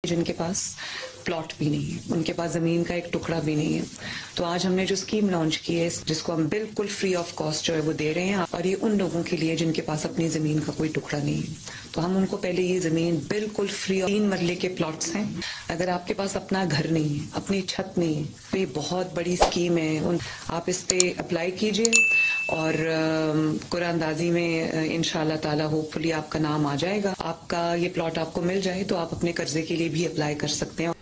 जिनके पास प्लॉट भी नहीं है, उनके पास ज़मीन का एक टुकड़ा भी नहीं है। तो आज हमने जो स्कीम लॉन्च की है, जिसको हम बिल्कुल फ्री ऑफ कॉस्ट जो है वो दे रहे हैं, और ये उन लोगों के लिए जिनके पास अपनी ज़मीन का कोई टुकड़ा नहीं है। तो हम उनको पहले ये ज़मीन बिल्कुल फ्री, 3 मरले के प्लॉट्स हैं। अगर आपके पास अपना घर नहीं है, अपनी छत नहीं है, तो ये बहुत बड़ी स्कीम है। आप इस पे अप्लाई कीजिए और कुरानदाजी में इंशाल्लाह ताला होपफुली आपका नाम आ जाएगा। आपका ये प्लॉट आपको मिल जाए तो आप अपने कर्जे के लिए भी अप्लाई कर सकते हैं।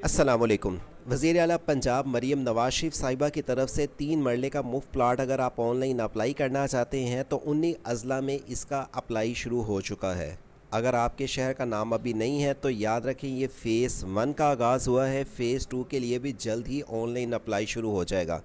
अस्सलामुअलैकुम। वज़ीर आला पंजाब मरीम नवाज शरीफ साहिबा की तरफ से 3 मरले का मुफ्त प्लाट अगर आप ऑनलाइन अप्लाई करना चाहते हैं तो 19 अजला में इसका अप्लाई शुरू हो चुका है। अगर आपके शहर का नाम अभी नहीं है तो याद रखें, ये फ़ेज़ 1 का आगाज़ हुआ है। फ़ेज़ 2 के लिए भी जल्द ही ऑनलाइन अप्लाई शुरू हो जाएगा।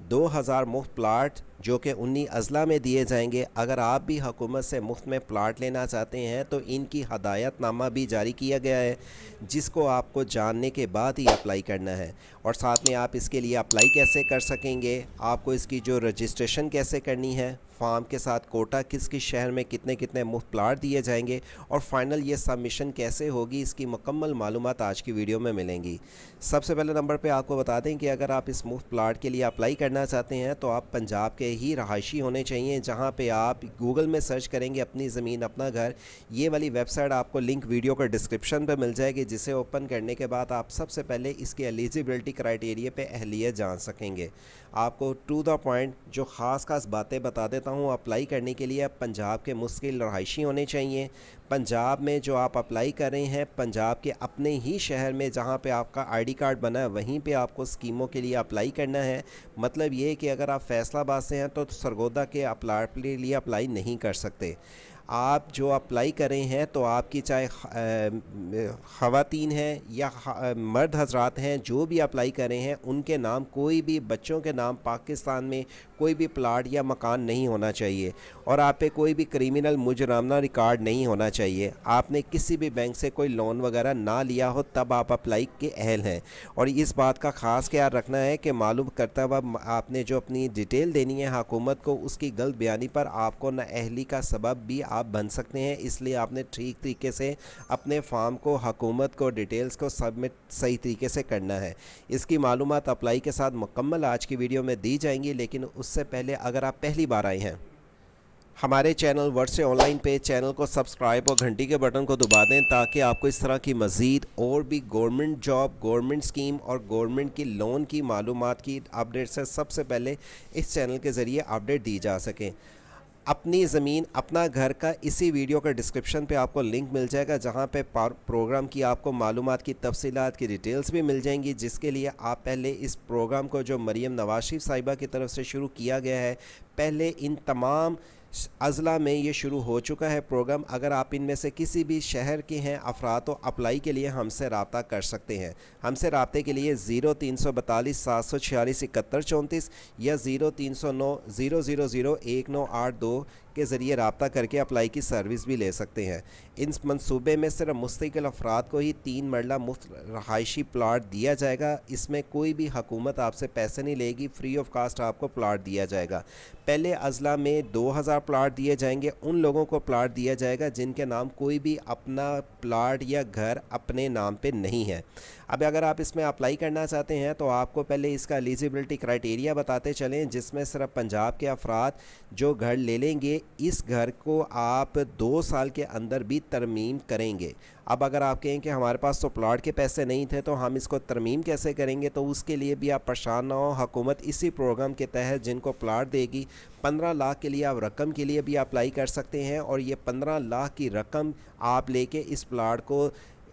2000 मुफ्त प्लाट जो कि 19 अजला में दिए जाएंगे। अगर आप भी हुकूमत से मुफ्त में प्लाट लेना चाहते हैं तो इनकी हदायतनामा भी जारी किया गया है, जिसको आपको जानने के बाद ही अप्लाई करना है। और साथ में आप इसके लिए अप्लाई कैसे कर सकेंगे, आपको इसकी जो रजिस्ट्रेशन कैसे करनी है, फार्म के साथ कोटा किस किस शहर में कितने कितने मुफ्त प्लाट दिए जाएंगे और फाइनल ये सबमिशन कैसे होगी, इसकी मुकम्मल मालूमात आज की वीडियो में मिलेंगी। सबसे पहले नंबर पे आपको बता दें कि अगर आप इस मुफ्त प्लाट के लिए अप्लाई करना चाहते हैं तो आप पंजाब के ही रहायशी होने चाहिए। जहां पे आप गूगल में सर्च करेंगे अपनी ज़मीन अपना घर, ये वाली वेबसाइट आपको लिंक वीडियो के डिस्क्रिप्शन पे मिल जाएगी, जिसे ओपन करने के बाद आप सबसे पहले इसके एलिजिबिलिटी क्राइटेरिया पे अहलियत जान सकेंगे। आपको टू द पॉइंट जो ख़ास बातें बता देता हूँ। अप्लाई करने के लिए आप पंजाब के मुस्किल रहायशी होने चाहिए। पंजाब में जो आप अप्लाई कर रहे हैं, पंजाब के अपने ही शहर में जहाँ पे आपका आईडी कार्ड बना है वहीं पे आपको स्कीमों के लिए अप्लाई करना है। मतलब ये कि अगर आप फैसलाबाद से हैं तो सरगोदा के प्लाट के लिए अप्लाई नहीं कर सकते। आप जो अप्लाई करें हैं तो आपकी चाहे ख़वातीन हैं या मर्द हजरात हैं, जो भी अप्लाई करें हैं उनके नाम, कोई भी बच्चों के नाम पाकिस्तान में कोई भी प्लाट या मकान नहीं होना चाहिए। और आप पे कोई भी क्रिमिनल मुजराना रिकॉर्ड नहीं होना चाहिए। आपने किसी भी बैंक से कोई लोन वगैरह ना लिया हो तब आप अप्लाई के अहल हैं। और इस बात का ख़ास ख्याल रखना है कि मालूम करता हुआ आपने जो अपनी डिटेल देनी है हुकूमत को, उसकी गलत बयानी पर आपको नाअहली का सबब भी आप बन सकते हैं। इसलिए आपने ठीक तरीके से अपने फार्म को, हुकूमत को, डिटेल्स को सबमिट सही तरीके से करना है। इसकी मालूमात अप्लाई के साथ मुकम्मल आज की वीडियो में दी जाएंगी। लेकिन उससे पहले अगर आप पहली बार आए हैं हमारे चैनल वर्ड से ऑनलाइन पे, चैनल को सब्सक्राइब और घंटी के बटन को दबा दें ताकि आपको इस तरह की मज़ीद और भी गवर्नमेंट जॉब, गवर्नमेंट स्कीम और गवर्नमेंट की लोन की मालूमात की अपडेट से सबसे पहले इस चैनल के ज़रिए अपडेट दी जा सकें। अपनी ज़मीन अपना घर का इसी वीडियो के डिस्क्रिप्शन पे आपको लिंक मिल जाएगा, जहां पे प्रोग्राम की आपको मालूमात की तफसीलात की डिटेल्स भी मिल जाएंगी, जिसके लिए आप पहले इस प्रोग्राम को जो मरीम नवाज शरीफ साहिबा की तरफ से शुरू किया गया है, पहले इन तमाम अज़ला में ये शुरू हो चुका है प्रोग्राम। अगर आप इनमें से किसी भी शहर के हैं अफराद तो अप्लाई के लिए हमसे रब्ता कर सकते हैं। हमसे रब्ते के लिए 0342 746 71 34 या 0309 000 1982 के ज़रिए रब्ता करके अप्लाई की सर्विस भी ले सकते हैं। इन मंसूबे में सिर्फ मुस्तकिल अफराद को ही 3 मरला मुफ्त रहायशी प्लाट दिया जाएगा। इसमें कोई भी हुकूमत आपसे पैसे नहीं लेगी, फ्री ऑफ कास्ट आपको प्लाट दिया जाएगा। पहले अजला में 2000 प्लाट दिए जाएंगे। उन लोगों को प्लाट दिया जाएगा जिनके नाम कोई भी अपना प्लाट या घर अपने नाम पे नहीं है। अब अगर आप इसमें अप्लाई करना चाहते हैं तो आपको पहले इसका एलिजिबिलिटी क्राइटेरिया बताते चलें, जिसमें सिर्फ पंजाब के अफराद जो घर ले लेंगे, इस घर को आप 2 साल के अंदर भी तरमीम करेंगे। अब अगर आप कहें कि हमारे पास तो प्लाट के पैसे नहीं थे तो हम इसको तरमीम कैसे करेंगे, तो उसके लिए भी आप परेशान ना हो। हुकूमत इसी प्रोग्राम के तहत जिनको प्लाट देगी 15 लाख के लिए आप रकम के लिए भी अप्लाई कर सकते हैं। और ये 15 लाख की रकम आप लेके इस प्लाट को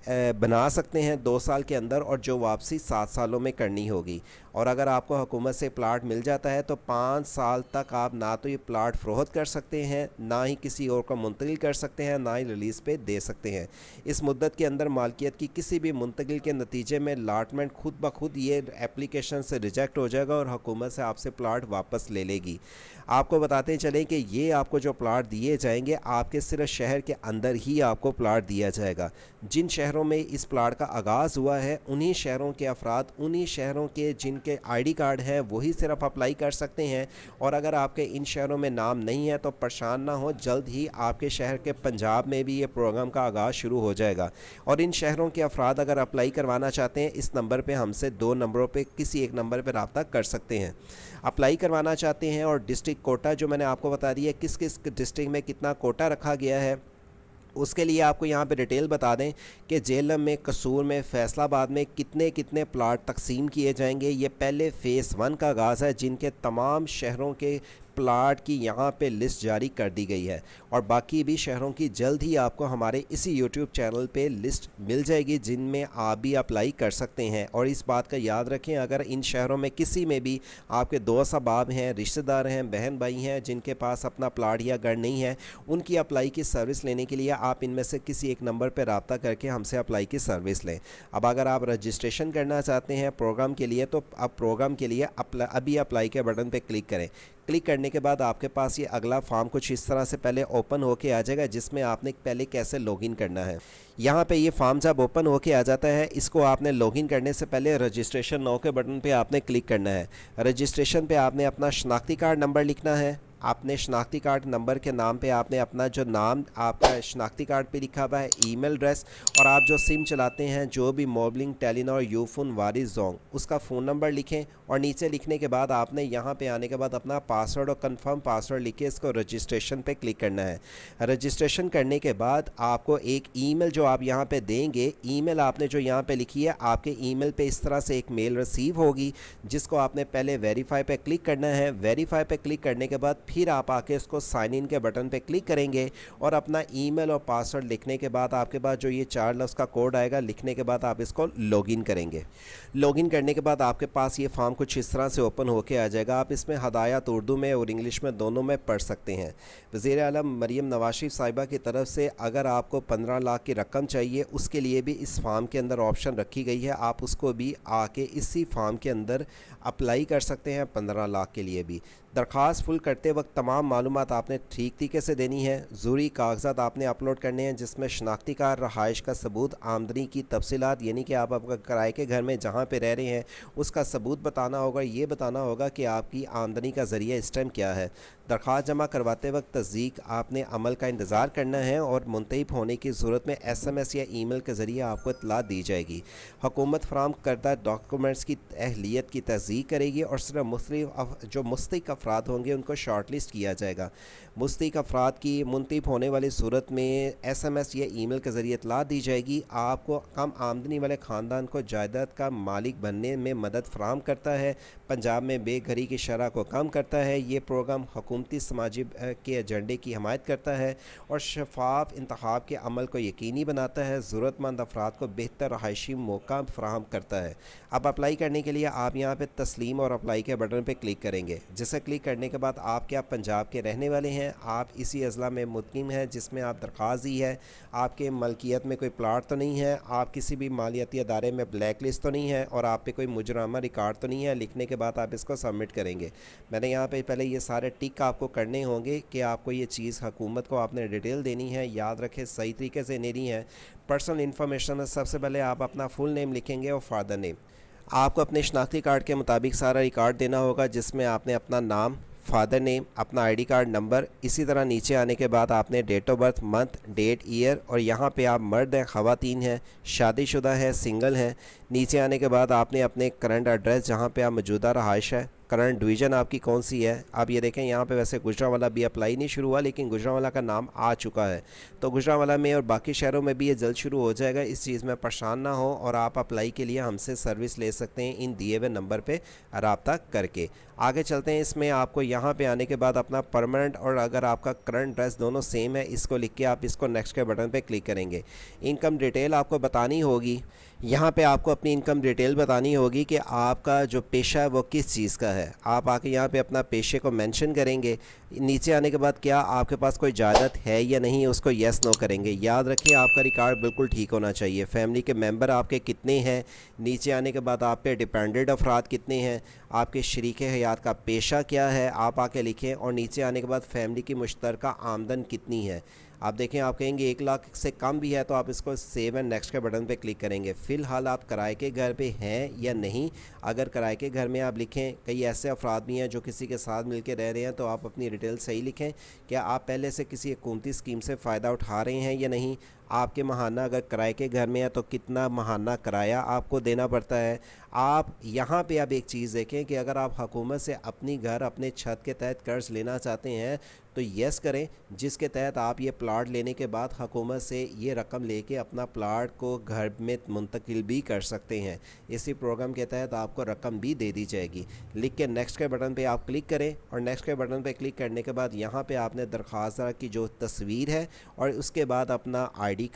बना सकते हैं 2 साल के अंदर, और जो वापसी 7 सालों में करनी होगी। और अगर आपको हुकूमत से प्लाट मिल जाता है तो 5 साल तक आप ना तो ये प्लाट फ़रोख्त कर सकते हैं, ना ही किसी और को मुंतकिल कर सकते हैं, ना ही रिलीज़ पे दे सकते हैं। इस मुद्दत के अंदर मालकियत की किसी भी मुंतकिल के नतीजे में लाटमेंट खुद ब खुद ये एप्लीकेशन से रिजेक्ट हो जाएगा और हुकूमत से आपसे प्लाट वापस ले लेगी। आपको बताते चलें कि ये आपको जो प्लाट दिए जाएंगे आपके सिर्फ शहर के अंदर ही आपको प्लाट दिया जाएगा। जिन शहरों शहरों में इस प्लाट का आगाज़ हुआ है, उन्हीं शहरों के अफराद, उन्हीं शहरों के जिनके आईडी कार्ड हैं वही सिर्फ अप्लाई कर सकते हैं। और अगर आपके इन शहरों में नाम नहीं है तो परेशान ना हो, जल्द ही आपके शहर के पंजाब में भी ये प्रोग्राम का आगाज़ शुरू हो जाएगा। और इन शहरों के अफराद अगर अप्लाई करवाना चाहते हैं, इस नंबर पे हमसे 2 नंबरों पे किसी एक नंबर पे रब्ता कर सकते हैं। अप्लाई करवाना चाहते हैं और डिस्ट्रिक्ट कोटा जो मैंने आपको बता दिया किस किस डिस्ट्रिक्ट में कितना कोटा रखा गया है, उसके लिए आपको यहाँ पे डिटेल बता दें कि झेलम में, कसूर में, फैसलाबाद में कितने कितने प्लाट तकसीम किए जाएंगे। ये पहले फ़ेज़ 1 का आगाज़ है, जिनके तमाम शहरों के प्लाट की यहाँ पे लिस्ट जारी कर दी गई है और बाकी भी शहरों की जल्द ही आपको हमारे इसी यूट्यूब चैनल पे लिस्ट मिल जाएगी, जिनमें आप भी अप्लाई कर सकते हैं। और इस बात का याद रखें, अगर इन शहरों में किसी में भी आपके दोस्त अहबाब हैं, रिश्तेदार हैं, बहन भाई हैं जिनके पास अपना प्लाट या घर नहीं है, उनकी अप्लाई की सर्विस लेने के लिए आप इनमें से किसी एक नंबर पर रब्ता करके हमसे अप्लाई की सर्विस लें। अब अगर आप रजिस्ट्रेशन करना चाहते हैं प्रोग्राम के लिए, तो अब प्रोग्राम के लिए अभी अप्लाई के बटन पर क्लिक करें। क्लिक करने के बाद आपके पास ये अगला फॉर्म कुछ इस तरह से पहले ओपन होके आ जाएगा, जिसमें आपने पहले कैसे लॉगिन करना है। यहाँ पे ये फॉर्म जब ओपन होके आ जाता है, इसको आपने लॉगिन करने से पहले रजिस्ट्रेशन नाउ के बटन पे आपने क्लिक करना है। रजिस्ट्रेशन पे आपने अपना शनाख्ती कार्ड नंबर लिखना है। आपने शनाख्ती कार्ड नंबर के नाम पे आपने अपना जो नाम आपका शनाख्ती कार्ड पे लिखा हुआ है, ईमेल एड्रेस, और आप जो सिम चलाते हैं, जो भी मोबलिंग, टेलीनॉर, यूफोन, वारिस, जोंग, उसका फ़ोन नंबर लिखें। और नीचे लिखने के बाद आपने यहाँ पे आने के बाद अपना पासवर्ड और कंफर्म पासवर्ड लिख के इसको रजिस्ट्रेशन पे क्लिक करना है। रजिस्ट्रेशन करने के बाद आपको एक ईमेल जो आप यहाँ पे देंगे, ईमेल आपने जो यहाँ पे लिखी है, आपके ईमेल पे इस तरह से एक मेल रिसीव होगी, जिसको आपने पहले वेरीफाई पे क्लिक करना है। वेरीफाई पे क्लिक करने के बाद फिर आप आके इसको साइन इन के बटन पे क्लिक करेंगे और अपना ईमेल और पासवर्ड लिखने के बाद आपके पास जो ये 4 लफ्ज़ का कोड आएगा, लिखने के बाद आप इसको लॉगिन करेंगे। लॉगिन करने के बाद आपके पास ये फॉर्म कुछ इस तरह से ओपन होके आ जाएगा। आप इसमें हदायत उर्दू में और इंग्लिश में दोनों में पढ़ सकते हैं। वज़ीर आलम मरीम नवाज शरीफ साहिबा की तरफ से अगर आपको 15 लाख की रकम चाहिए, उसके लिए भी इस फॉर्म के अंदर ऑप्शन रखी गई है। आप उसको भी आके इसी फॉर्म के अंदर अप्लाई कर सकते हैं 15 लाख के लिए भी। दरख्वास्त फुल करते वक्त तमाम मालूमात आपने ठीक तरीके से देनी है। ज़रूरी कागजात आपने अपलोड करने हैं, जिसमें शनाख्ती कार्ड, रहाइश का सबूत, आमदनी की तफसीलात, यानी कि आप आपका किराए के घर में जहाँ पे रह रहे हैं उसका सबूत बताना होगा। ये बताना होगा कि आपकी आमदनी का ज़रिया इस टाइम क्या है। दरख्वास्त जमा करवाते वक्त तस्दीक आपने अमल का इंतज़ार करना है और मुंतहिब होने की सूरत में SMS या ईमेल के ज़रिए आपको इत्तला दी जाएगी। हुकूमत फराहम करदा डॉक्यूमेंट्स की अहलियत की तस्दीक करेगी और सिर्फ मुख्तलिफ जो मुस्तहिक अफराद होंगे उनको शॉर्ट लिस्ट किया जाएगा। मुस्तहिक अफराद की मुंतहिब होने वाली सूरत में SMS या ईमेल के ज़रिए इत्तला दी जाएगी। आपको कम आमदनी वाले ख़ानदान को जायदाद का मालिक बनने में मदद फराहम करता है। पंजाब में बेघरी की शरह को कम करता है। ये प्रोग्राम हुकूमती समाजी के एजेंडे की हमायत करता है और शफाफ इंतखाब के अमल को यकीनी बनाता है। ज़रूरतमंद अफराद को बेहतर रहायशी मौका फराहम करता है। अब अप्लाई करने के लिए आप यहाँ पे तस्लीम और अप्लाई के बटन पे क्लिक करेंगे। जिसे क्लिक करने के बाद आप क्या पंजाब के रहने वाले हैं, आप इसी अज़ला में मुक़ीम हैं जिसमें आप दरख्वास्त दी है, आपके मलकियत में कोई प्लाट तो नहीं है, आप किसी भी मालियाती अदारे में ब्लैक लिस्ट तो नहीं है और आप पे कोई मुजरामा रिकॉर्ड तो नहीं है। लिखने के बाद आप इसको सबमिट करेंगे। मैंने यहाँ पे पहले ये सारे टिक आपको करने होंगे कि आपको ये चीज़ हुकूमत को आपने डिटेल देनी है। याद रखें सही तरीके से देनी है। पर्सनल इन्फॉर्मेशन में सबसे पहले आप अपना फुल नेम लिखेंगे और फादर नेम। आपको अपने शनाख्ती कार्ड के मुताबिक सारा रिकॉर्ड देना होगा, जिसमें आपने अपना नाम, फादर नेम, अपना आईडी कार्ड नंबर, इसी तरह नीचे आने के बाद आपने date of birth, month, date, year, और यहाँ पे आप मर्द हैं, ख़वातीन हैं, शादीशुदा हैं, सिंगल हैं। नीचे आने के बाद आपने अपने करंट एड्रेस जहाँ पे आप मौजूदा रहाइश है, करंट डिवीज़न आपकी कौन सी है। आप ये देखें यहाँ पे वैसे गुजरांवाला भी अप्लाई नहीं शुरू हुआ, लेकिन गुजरांवाला का नाम आ चुका है, तो गुजरांवाला में और बाकी शहरों में भी ये जल्द शुरू हो जाएगा। इस चीज़ में परेशान ना हो और आप अप्लाई के लिए हमसे सर्विस ले सकते हैं इन दिए हुए नंबर पे रब्ता करके। आगे चलते हैं। इसमें आपको यहाँ पे आने के बाद अपना परमानेंट और अगर आपका करंट एड्रेस दोनों सेम है, इसको लिख के आप इसको नेक्स्ट के बटन पे क्लिक करेंगे। इनकम डिटेल आपको बतानी होगी। यहाँ पे आपको अपनी इनकम डिटेल बतानी होगी कि आपका जो पेशा है वो किस चीज़ का है। आप आके यहाँ पे अपना पेशे को मेंशन करेंगे। नीचे आने के बाद क्या आपके पास कोई जायदाद है या नहीं, उसको येस नो करेंगे। याद रखिए आपका रिकॉर्ड बिल्कुल ठीक होना चाहिए। फैमिली के मेंबर आपके कितने हैं। नीचे आने के बाद आप पे डिपेंडेंट अफराद कितने हैं, आपके शरीके हयात का पेशा क्या है, आप आके लिखें। और नीचे आने के बाद फैमिली की मुश्तरका आमदन कितनी है। आप देखें आप कहेंगे 1 लाख से कम भी है तो आप इसको सेव एंड नेक्स्ट के बटन पे क्लिक करेंगे। फ़िलहाल आप किराए के घर पे हैं या नहीं। अगर किराए के घर में आप लिखें, कई ऐसे अफराद भी हैं जो किसी के साथ मिलकर रह रहे हैं, तो आप अपनी डिटेल सही लिखें। क्या आप पहले से किसी हुकूमती स्कीम से फ़ायदा उठा रहे हैं या नहीं। आपके माहाना अगर किराए के घर में है तो कितना माहाना किराया आपको देना पड़ता है। आप यहाँ पे अब एक चीज़ देखें कि अगर आप हुकूमत से अपनी घर अपने छत के तहत कर्ज़ लेना चाहते हैं तो येस करें, जिसके तहत आप ये प्लाट लेने के बाद हुकूमत से ये रकम लेके अपना प्लाट को घर में मुंतकिल भी कर सकते हैं। इसी प्रोग्राम के तहत आपको रकम भी दे दी जाएगी। लिख के नेक्स्ट के बटन पे आप क्लिक करें और नेक्स्ट के बटन पे क्लिक करने के बाद यहाँ पे आपने दरख्वास्त की जो तस्वीर है और उसके बाद अपना आईडी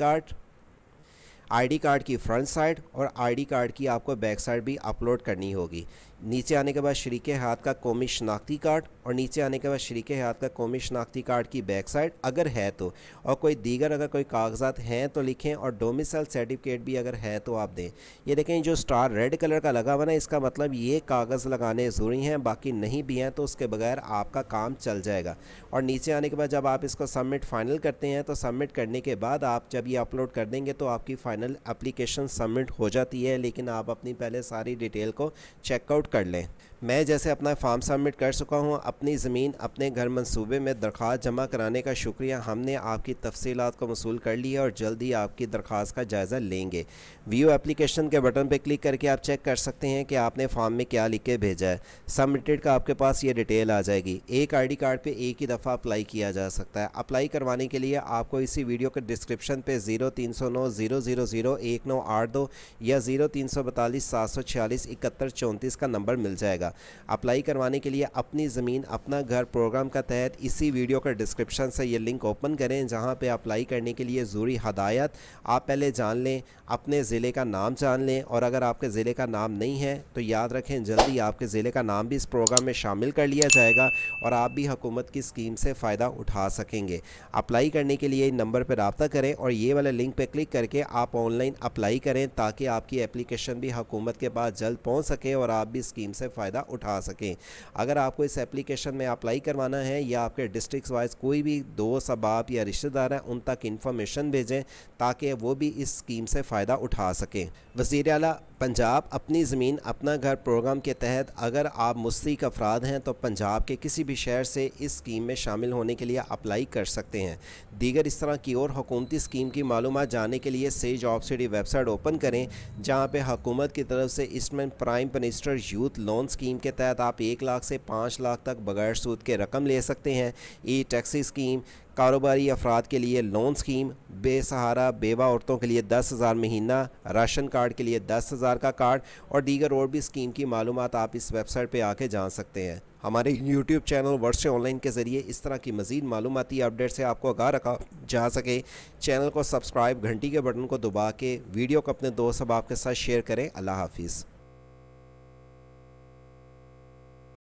कार्ड की फ्रंट साइड और आईडी कार्ड की आपको बैक साइड भी अपलोड करनी होगी। नीचे आने के बाद शरीके हाथ का कौमी शनाख्ती कार्ड और नीचे आने के बाद शरीके हाथ का कौमी शनाख्ती कार्ड की बैक साइड अगर है तो, और कोई दीगर अगर कोई कागजात हैं तो लिखें, और डोमिसाइल सर्टिफिकेट भी अगर है तो आप दें। ये देखें जो स्टार रेड कलर का लगा हुआ ना, इसका मतलब ये कागज़ लगाने ज़रूरी हैं, बाकी नहीं भी हैं तो उसके बगैर आपका काम चल जाएगा। और नीचे आने के बाद जब आप इसको सबमिट फाइनल करते हैं तो सबमिट करने के बाद आप जब ये अपलोड कर देंगे तो आपकी फ़ाइनल एप्लीकेशन सबमिट हो जाती है। लेकिन आप अपनी पहले सारी डिटेल को चेकआउट कर लें। मैं जैसे अपना फॉर्म सबमिट कर चुका हूँ। अपनी ज़मीन अपने घर मंसूबे में दरख्वास्त जमा कराने का शुक्रिया। हमने आपकी तफसीलात को मसूल कर लिया और जल्दी आपकी दरख्वास्त का जायज़ा लेंगे। व्यू एप्लीकेशन के बटन पर क्लिक करके आप चेक कर सकते हैं कि आपने फॉर्म में क्या लिख के भेजा है। सबमिटेड का आपके पास ये डिटेल आ जाएगी। एक आईडी कार्ड पे एक ही दफ़ा अप्लाई किया जा सकता है। अप्लाई करवाने के लिए आपको इसी वीडियो के डिस्क्रिप्शन पे 0309 000 1982 या 0342 746 7134 का नंबर मिल जाएगा। अप्लाई करवाने के लिए अपनी ज़मीन अपना घर प्रोग्राम का तहत इसी वीडियो का डिस्क्रिप्शन से ये लिंक ओपन करें, जहां पे अप्लाई करने के लिए ज़रूरी हदायत आप पहले जान लें। अपने ज़िले का नाम जान लें, और अगर आपके ज़िले का नाम नहीं है तो याद रखें जल्दी आपके ज़िले का नाम भी इस प्रोग्राम में शामिल कर लिया जाएगा और आप भी हुकूमत की स्कीम से फ़ायदा उठा सकेंगे। अप्लाई करने के लिए इन नंबर पर रब्ता करें और ये वाले लिंक पर क्लिक करके आप ऑनलाइन अप्लाई करें, ताकि आपकी एप्लीकेशन भी हुकूमत के पास जल्द पहुँच सके और आप भी स्कीम से फ़ायदा उठा सकें। अगर आपको इस एप्लीकेशन में अप्लाई करवाना है या आपके डिस्ट्रिक्ट वाइज कोई भी दोस्त अहबाब या रिश्तेदार हैं, उन तक इंफॉर्मेशन भेजें ताकि वो भी इस स्कीम से फ़ायदा उठा सकें। वज़ीर आला पंजाब अपनी ज़मीन अपना घर प्रोग्राम के तहत अगर आप मुस्तहिक़ अफराद हैं तो पंजाब के किसी भी शहर से इस स्कीम में शामिल होने के लिए अप्लाई कर सकते हैं। दीगर इस तरह की और हुकूमती स्कीम की मालूमात जानने के लिए से जॉब सिटी वेबसाइट ओपन करें, जहां पे हुकूमत की तरफ से इसमें prime minister youth loan scheme के तहत आप 1 लाख से 5 लाख तक बगैर सूद के रकम ले सकते हैं। ई टैक्सी स्कीम, कारोबारी अफराद के लिए लोन स्कीम, बेसहारा बेवा औरतों के लिए 10,000 महीना, राशन कार्ड के लिए 10,000 का कार्ड और दीगर और भी स्कीम की मालूमात आप इस वेबसाइट पे आके जान सकते हैं। हमारे YouTube चैनल वर्ष ऑनलाइन के ज़रिए इस तरह की मज़ीद मालूमाती अपडेट से आपको आगाह रखा जा सके। चैनल को सब्सक्राइब, घंटी के बटन को दबा के वीडियो को अपने दोस्त अहबाब के साथ शेयर करें। अल्लाह हाफिज़।